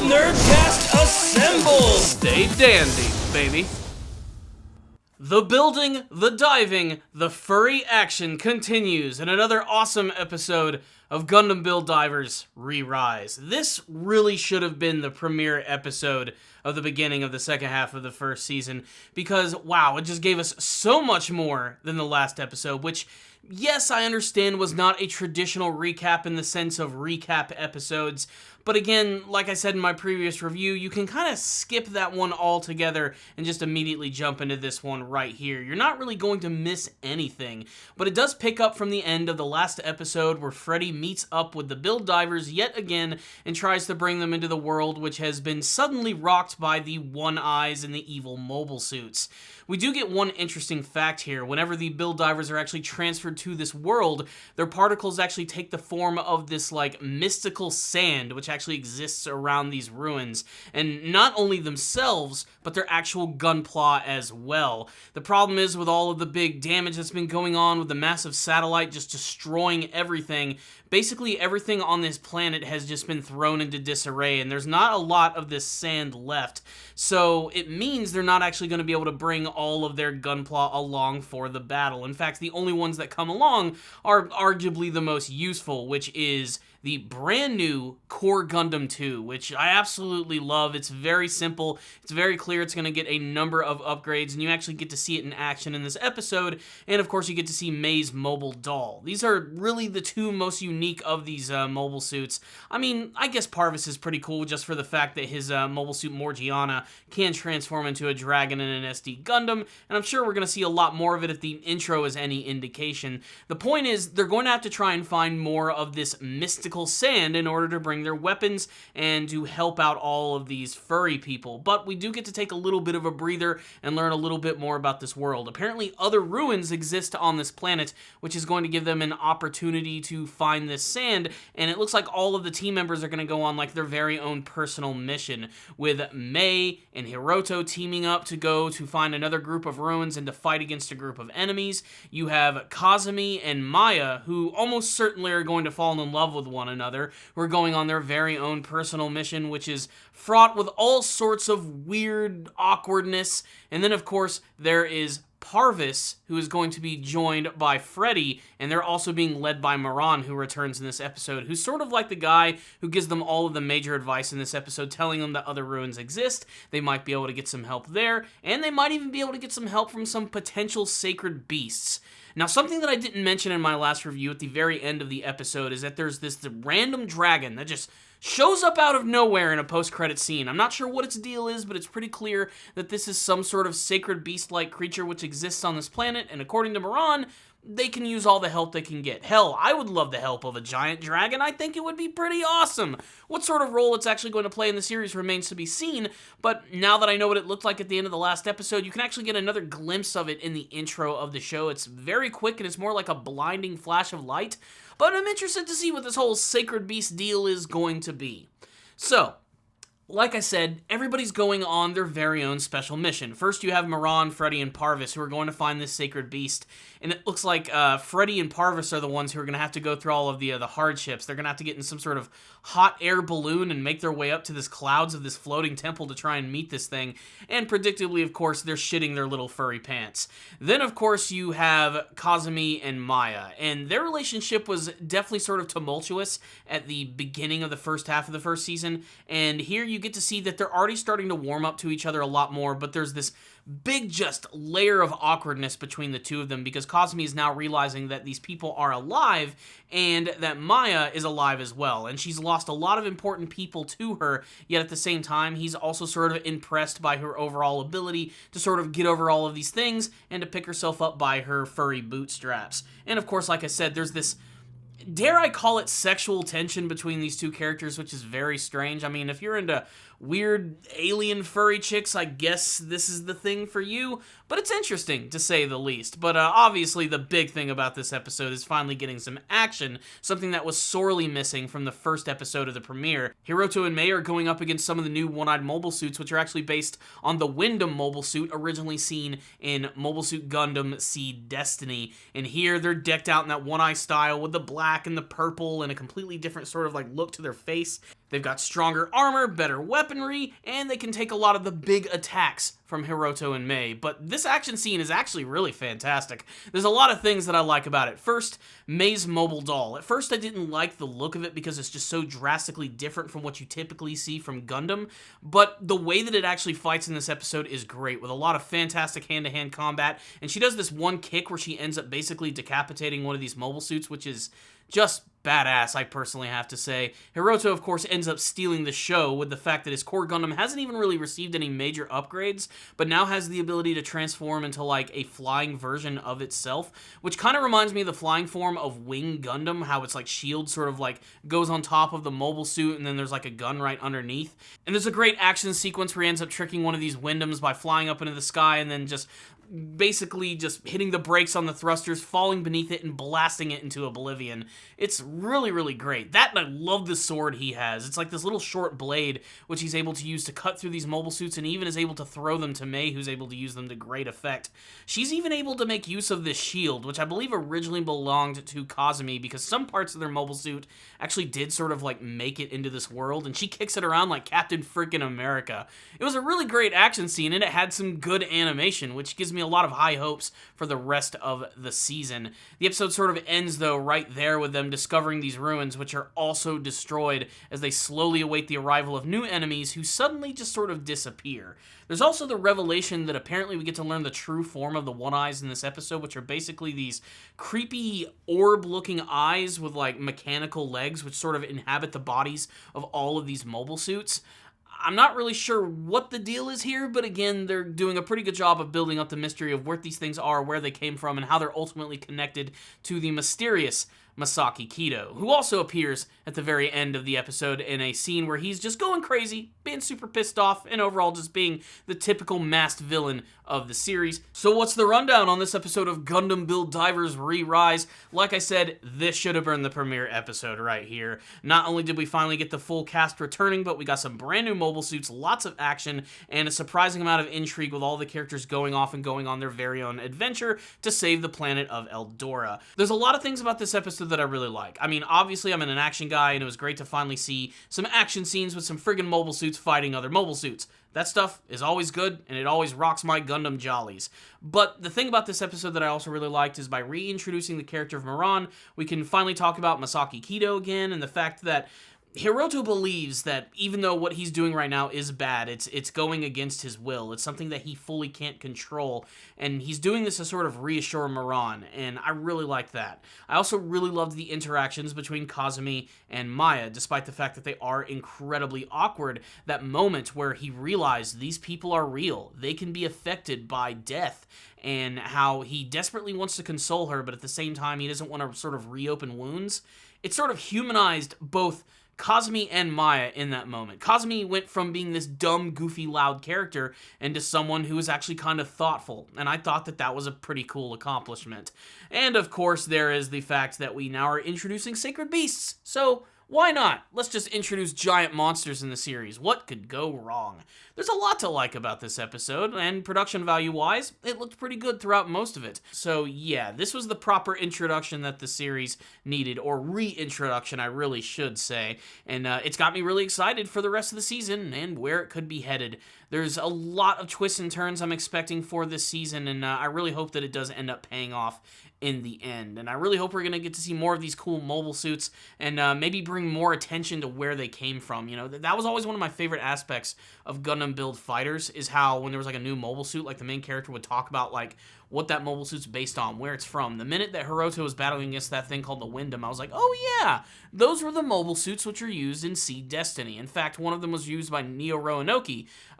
Nerdcast assemble! Stay dandy, baby. The building, the diving, the furry action continues in another awesome episode of Gundam Build Divers Re. This really should have been the premiere episode of the beginning of the second half of the first season because, wow, it just gave us so much more than the last episode, which, yes, I understand was not a traditional recap in the sense of recap episodes, but again, like I said in my previous review, you can kind of skip that one altogether and just immediately jump into this one right here. You're not really going to miss anything, but it does pick up from the end of the last episode where Freddy meets up with the Build Divers yet again and tries to bring them into the world which has been suddenly rocked by the One Eyes and the evil mobile suits. We do get one interesting fact here. Whenever the Build Divers are actually transferred to this world, their particles actually take the form of this, like, mystical sand, which actually exists around these ruins. And not only themselves, but their actual gunpla as well. The problem is, with all of the big damage that's been going on with the massive satellite just destroying everything, basically everything on this planet has just been thrown into disarray, and there's not a lot of this sand left. So it means they're not actually going to be able to bring all of their gunpla along for the battle. In fact, the only ones that come along are arguably the most useful, which is the brand new Core Gundam 2, which I absolutely love. It's very simple. It's very clear. It's going to get a number of upgrades, and you actually get to see it in action in this episode. And of course, you get to see May's mobile doll. These are really the two most unique of these mobile suits. I mean, I guess Parvis is pretty cool just for the fact that his mobile suit Morgiana can transform into a dragon and an SD Gundam, and I'm sure we're going to see a lot more of it if the intro is any indication. The point is, they're going to have to try and find more of this mystical sand in order to bring their weapons and to help out all of these furry people. But we do get to take a little bit of a breather and learn a little bit more about this world. Apparently other ruins exist on this planet, which is going to give them an opportunity to find this sand, and it looks like all of the team members are going to go on like their very own personal mission, with May and Hiroto teaming up to go to find another group of ruins and to fight against a group of enemies. You have Kazumi and Maya, who almost certainly are going to fall in love with one another, who are going on their very own personal mission, which is fraught with all sorts of weird awkwardness. And then, of course, there is Parvis, who is going to be joined by Freddy, and they're also being led by Maran, who returns in this episode, who's sort of like the guy who gives them all of the major advice in this episode, telling them that other ruins exist. They might be able to get some help there, and they might even be able to get some help from some potential sacred beasts. Now, something that I didn't mention in my last review at the very end of the episode is that there's this random dragon that just shows up out of nowhere in a post-credit scene. I'm not sure what its deal is, but it's pretty clear that this is some sort of sacred beast-like creature which exists on this planet, and according to Maran, they can use all the help they can get. Hell, I would love the help of a giant dragon. I think it would be pretty awesome. What sort of role it's actually going to play in the series remains to be seen, but now that I know what it looked like at the end of the last episode, you can actually get another glimpse of it in the intro of the show. It's very quick, and it's more like a blinding flash of light, but I'm interested to see what this whole sacred beast deal is going to be. So, like I said, everybody's going on their very own special mission. First, you have Maran, Freddy, and Parvis, who are going to find this sacred beast. And it looks like Freddy and Parvis are the ones who are going to have to go through all of the hardships. They're going to have to get in some sort of hot air balloon and make their way up to this clouds of this floating temple to try and meet this thing. And predictably, of course, they're shitting their little furry pants. Then, of course, you have Kazumi and Maya. And their relationship was definitely sort of tumultuous at the beginning of the first half of the first season. And here you get to see that they're already starting to warm up to each other a lot more, but there's this big just layer of awkwardness between the two of them because Kazumi is now realizing that these people are alive and that Maya is alive as well, and she's lost a lot of important people to her, yet at the same time he's also sort of impressed by her overall ability to sort of get over all of these things and to pick herself up by her furry bootstraps. And of course, like I said, there's this, dare I call it, sexual tension between these two characters, which is very strange. I mean, if you're into weird alien furry chicks, I guess this is the thing for you, but it's interesting to say the least. But obviously the big thing about this episode is finally getting some action, something that was sorely missing from the first episode of the premiere. Hiroto and May are going up against some of the new one-eyed mobile suits, which are actually based on the Gundam mobile suit originally seen in Mobile Suit Gundam Seed Destiny, and here they're decked out in that one-eye style with the black black and the purple and a completely different sort of like look to their face. They've got stronger armor, better weaponry, and they can take a lot of the big attacks from Hiroto and Mei. But this action scene is actually really fantastic. There's a lot of things that I like about it. First, Mei's mobile doll. At first, I didn't like the look of it because it's just so drastically different from what you typically see from Gundam, but the way that it actually fights in this episode is great, with a lot of fantastic hand-to-hand combat, and she does this one kick where she ends up basically decapitating one of these mobile suits, which is just badass, I personally have to say. Hiroto, of course, ends up stealing the show with the fact that his core Gundam hasn't even really received any major upgrades, but now has the ability to transform into, like, a flying version of itself, which kind of reminds me of the flying form of Wing Gundam, how it's, like, shield sort of, like, goes on top of the mobile suit, and then there's, like, a gun right underneath. And there's a great action sequence where he ends up tricking one of these Windams by flying up into the sky and then just basically just hitting the brakes on the thrusters, falling beneath it, and blasting it into oblivion. It's really, really great. That, and I love the sword he has. It's like this little short blade, which he's able to use to cut through these mobile suits, and even is able to throw them to Mei, who's able to use them to great effect. She's even able to make use of this shield, which I believe originally belonged to Kazumi, because some parts of their mobile suit actually did sort of like make it into this world, and she kicks it around like Captain Frickin' America. It was a really great action scene, and it had some good animation, which gives me a lot of high hopes for the rest of the season. The episode sort of ends, though, right there with them discovering these ruins, which are also destroyed as they slowly await the arrival of new enemies who suddenly just sort of disappear. There's also the revelation that apparently we get to learn the true form of the One Eyes in this episode, which are basically these creepy orb-looking eyes with, like, mechanical legs, which sort of inhabit the bodies of all of these mobile suits. I'm not really sure what the deal is here, but again, they're doing a pretty good job of building up the mystery of what these things are, where they came from, and how they're ultimately connected to the mysterious Masaki Kido, who also appears at the very end of the episode in a scene where he's just going crazy, being super pissed off, and overall just being the typical masked villain of the series. So what's the rundown on this episode of Gundam Build Divers Re Rise? Like I said, this should have been the premiere episode right here. Not only did we finally get the full cast returning, but we got some brand new mobile suits, lots of action, and a surprising amount of intrigue with all the characters going off and going on their very own adventure to save the planet of Eldora. There's a lot of things about this episode that I really like. I mean, obviously I'm an action guy, and it was great to finally see some action scenes with some friggin' mobile suits fighting other mobile suits. That stuff is always good, and it always rocks my Gundam jollies. But the thing about this episode that I also really liked is by reintroducing the character of Miran, we can finally talk about Masaki Kido again, and the fact that Hiroto believes that even though what he's doing right now is bad, it's going against his will. It's something that he fully can't control, and he's doing this to sort of reassure Miran, and I really like that. I also really loved the interactions between Kazumi and Maya, despite the fact that they are incredibly awkward. That moment where he realized these people are real. They can be affected by death, and how he desperately wants to console her, but at the same time he doesn't want to sort of reopen wounds. It sort of humanized both Kazumi and Maya in that moment. Kazumi went from being this dumb, goofy, loud character into someone who was actually kind of thoughtful, and I thought that that was a pretty cool accomplishment. And of course, there is the fact that we now are introducing sacred beasts, so why not? Let's just introduce giant monsters in the series. What could go wrong? There's a lot to like about this episode, and production value-wise, it looked pretty good throughout most of it. So yeah, this was the proper introduction that the series needed, or reintroduction, I really should say, and it's got me really excited for the rest of the season and where it could be headed. There's a lot of twists and turns I'm expecting for this season, and I really hope that it does end up paying off in the end. And I really hope we're going to get to see more of these cool mobile suits, and maybe bring more attention to where they came from. You know, that was always one of my favorite aspects of Gundam Build Fighters, is how when there was like a new mobile suit, like the main character would talk about like what that mobile suit's based on, where it's from. The minute that Hiroto was battling against that thing called the Windam, I was like, oh yeah, those were the mobile suits which are used in Seed Destiny. In fact, one of them was used by Neo Roanoke,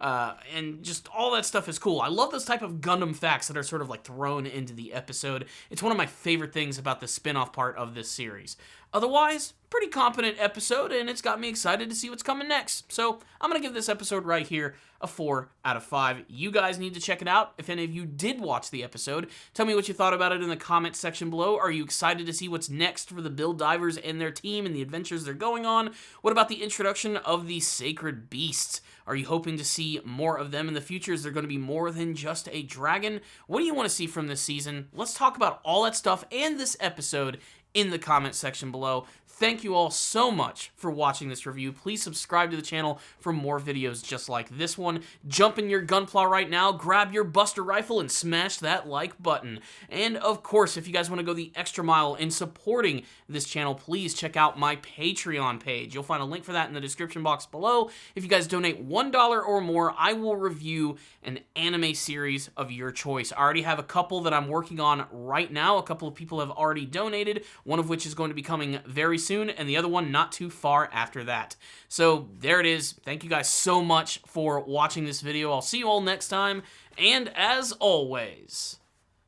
and just all that stuff is cool. I love those type of Gundam facts that are sort of like thrown into the episode. It's one of my favorite things about the spin-off part of this series. Otherwise, pretty competent episode, and it's got me excited to see what's coming next. So I'm going to give this episode right here a 4 out of 5. You guys need to check it out. If any of you did watch the episode, tell me what you thought about it in the comment section below. Are you excited to see what's next for the Build Divers and their team and the adventures they're going on? What about the introduction of the Sacred Beasts? Are you hoping to see more of them in the future? Is there going to be more than just a dragon? What do you want to see from this season? Let's talk about all that stuff and this episode in the comment section below. Thank you all so much for watching this review. Please subscribe to the channel for more videos just like this one. Jump in your gunpla right now, grab your Buster Rifle, and smash that like button. And of course, if you guys want to go the extra mile in supporting this channel, please check out my Patreon page. You'll find a link for that in the description box below. If you guys donate $1 or more, I will review an anime series of your choice. I already have a couple that I'm working on right now. A couple of people have already donated, one of which is going to be coming very soon, and the other one not too far after that. So there it is. Thank you guys so much for watching this video. I'll see you all next time, and as always,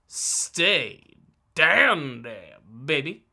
stay dandy, baby.